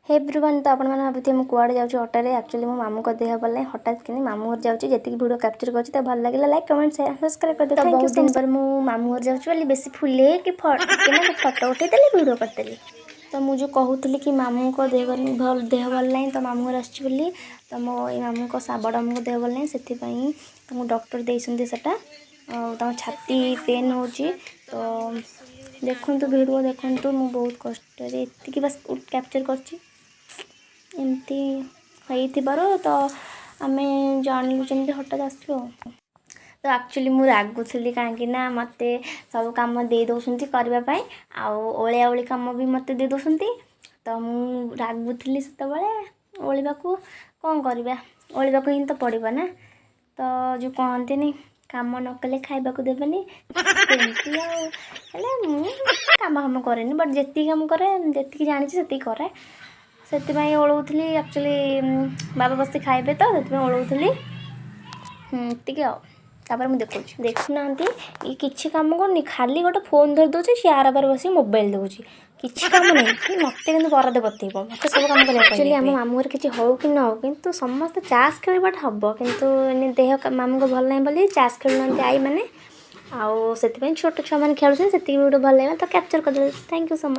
Hey everyone तो आपण भावते मुझे कुआड़े जाऊँ अटोरे एक्चुअली मो मामू को देह भल हठात कि मामू घर जाऊँ जी वीडियो कैप्चर कर भल लगे लाइक कमेंट शेयर सब्सक्राइब कर दे। बहुत दिन पर मु मामू घर जाऊँ बेसी फुले कि फटो उठेदेली वीडियो करदेली। तो मुझे कहूली कि मामू को देह भल ना तो मामू घर आसली तो मो मामू को बड़ मामू को देह भल ना से डॉक्टर देटा छाती पेन हो तो देखु वीडियो देखु मु बहुत कष्ट ये बस कैप्चर कर एमती तो आम जानलु जमी हठात आसलु। तो एक्चुअली मु रागुली कहीं मत सब कम दे दौरान करने ओलिया ओली कम भी मत दे दौरान तो मु रागुली से ओलिया कौन करवा ओलिया ही तो पड़ो ना। तो जो कहते काम न कले खाइबा को देबेनी काम हम करे बट जी कम करे जी जानी से करे से ओलौली एक्चुअली बाबा बस खाइबे तो से ओलौली ती आपर मुझे देखुना ये किसी कम करनी खाली गोटे फोन धर दूसरी सी आर बार बस मोबाइल देखुची किसी कम नहीं मत कि बराद बतेब मत सब कम कर एक्चुअली आम मामू घर किसी हो कि न हो कि समस्त चाष खेलवाटा हम कि देह मामू को भल ना बोली चाष खेलुना आई मैंने आउ से छोट छुआ मैंने खेलुचे से वीडियो भल लगा तो कैप्चर कर। Thank you so much.